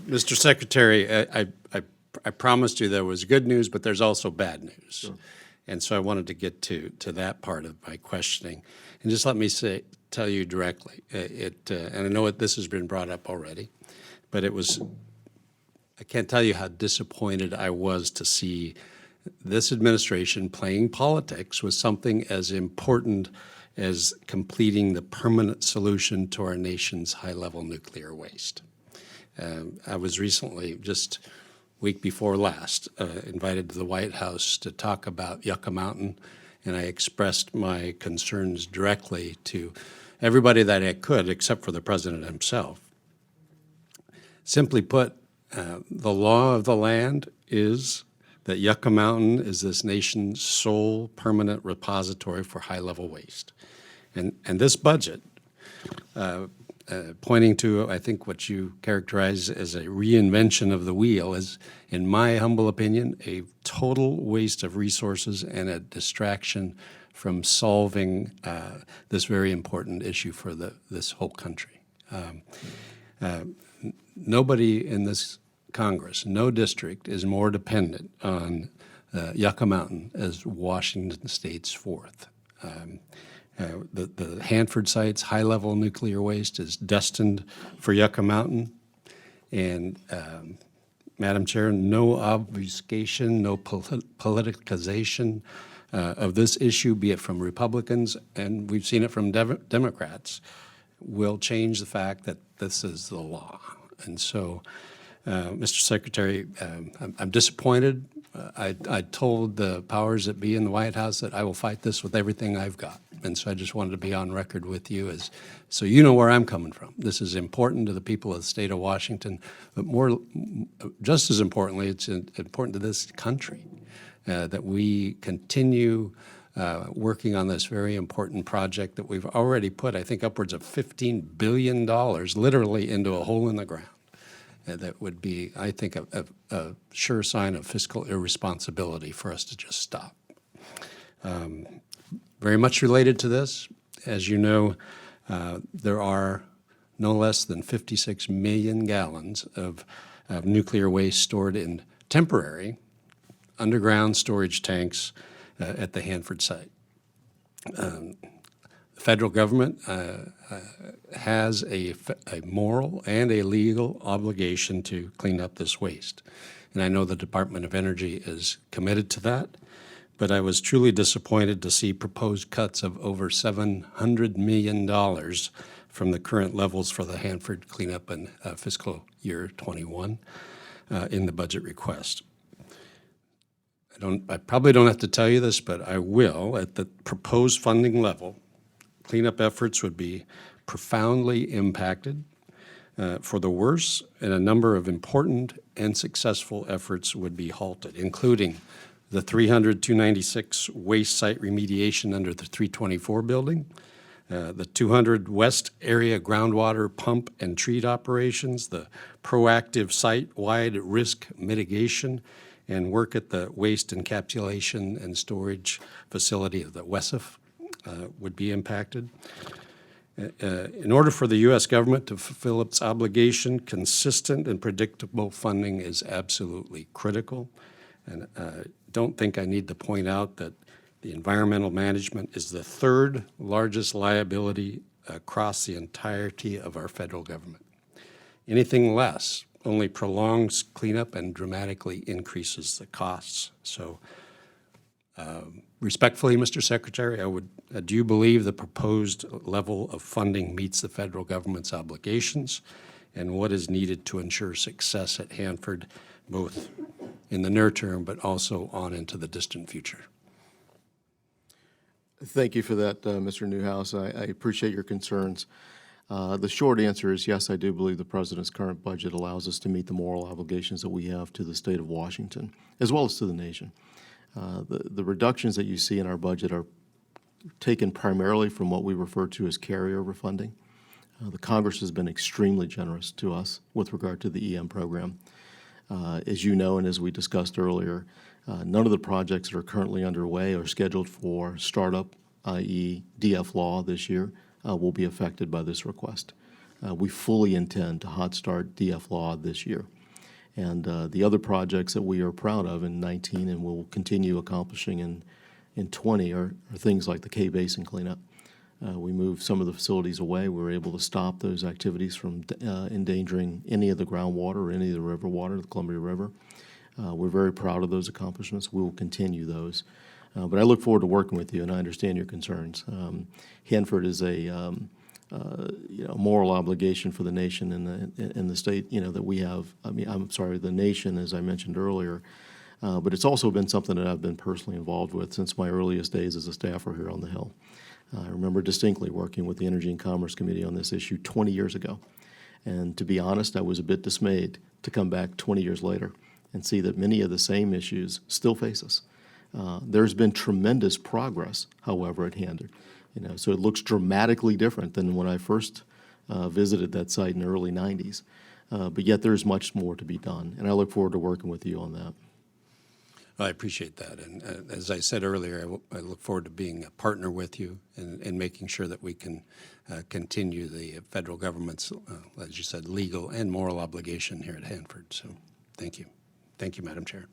Mr. Secretary, I promised you there was good news, but there's also bad news. Sure. And so I wanted to get to that part of my questioning. And just let me tell you directly, and I know this has been brought up already, but I can't tell you how disappointed I was to see this administration playing politics with something as important as completing the permanent solution to our nation's high-level nuclear waste. I was recently, just week before last, invited to the White House to talk about Yucca Mountain, and I expressed my concerns directly to everybody that I could, except for the president himself. Simply put, the law of the land is that Yucca Mountain is this nation's sole permanent repository for high-level waste. And this budget, pointing to, I think, what you characterize as a reinvention of the wheel, is, in my humble opinion, a total waste of resources and a distraction from solving this very important issue for this whole country. Nobody in this Congress, no district, is more dependent on Yucca Mountain as Washington State's fourth. The Hanford site's high-level nuclear waste is destined for Yucca Mountain. And, Madam Chair, no obfuscation, no politicization of this issue, be it from Republicans, and we've seen it from Democrats, will change the fact that this is the law. And so, Mr. Secretary, I'm disappointed. I told the powers that be in the White House that I will fight this with everything I've got. And so I just wanted to be on record with you so you know where I'm coming from. This is important to the people of the state of Washington, but just as importantly, it's important to this country that we continue working on this very important project that we've already put, I think, upwards of $15 billion literally into a hole in the ground. That would be, I think, a sure sign of fiscal irresponsibility for us to just stop. Very much related to this, as you know, there are no less than 56 million gallons of nuclear waste stored in temporary underground storage tanks at the Hanford site. The federal government has a moral and a legal obligation to clean up this waste. And I know the Department of Energy is committed to that, but I was truly disappointed to see proposed cuts of over $700 million from the current levels for the Hanford cleanup in fiscal year 21 in the budget request. I probably don't have to tell you this, but I will. At the proposed funding level, cleanup efforts would be profoundly impacted for the worse, and a number of important and successful efforts would be halted, including the 300-296 waste site remediation under the 324 building, the 200 West area groundwater pump and treat operations, the proactive site-wide risk mitigation, and work at the waste encapsulation and storage facility of the WESF would be impacted. In order for the U.S. government to fulfill its obligation, consistent and predictable funding is absolutely critical. And don't think I need to point out that the environmental management is the third largest liability across the entirety of our federal government. Anything less only prolongs cleanup and dramatically increases the costs. So respectfully, Mr. Secretary, do you believe the proposed level of funding meets the federal government's obligations, and what is needed to ensure success at Hanford, both in the near term but also on into the distant future? Thank you for that, Mr. Newhouse. I appreciate your concerns. The short answer is yes, I do believe the President's current budget allows us to meet the moral obligations that we have to the state of Washington, as well as to the nation. The reductions that you see in our budget are taken primarily from what we refer to as carryover funding. The Congress has been extremely generous to us with regard to the EM program. As you know, and as we discussed earlier, none of the projects that are currently underway or scheduled for startup, i.e. DF law this year, will be affected by this request. we fully intend to hot start DF-Law this year. And the other projects that we are proud of in 19 and will continue accomplishing in 20 are things like the K Basin cleanup. We moved some of the facilities away. We were able to stop those activities from endangering any of the groundwater or any of the river water, the Columbia River. We're very proud of those accomplishments. We will continue those. But I look forward to working with you, and I understand your concerns. Hanford is a moral obligation for the nation and the state, that we have. I mean, I'm sorry, the nation, as I mentioned earlier. But it's also been something that I've been personally involved with since my earliest days as a staffer here on the Hill. I remember distinctly working with the Energy and Commerce Committee on this issue 20 years ago. And to be honest, I was a bit dismayed to come back 20 years later and see that many of the same issues still face us. There's been tremendous progress, however, at Hanford. So it looks dramatically different than when I first visited that site in the early 90s. But yet there's much more to be done, and I look forward to working with you on that. I appreciate that. And as I said earlier, I look forward to being a partner with you and making sure that we can continue the federal government's, as you said, legal and moral obligation here at Hanford. So thank you. Thank you, Madam Chair.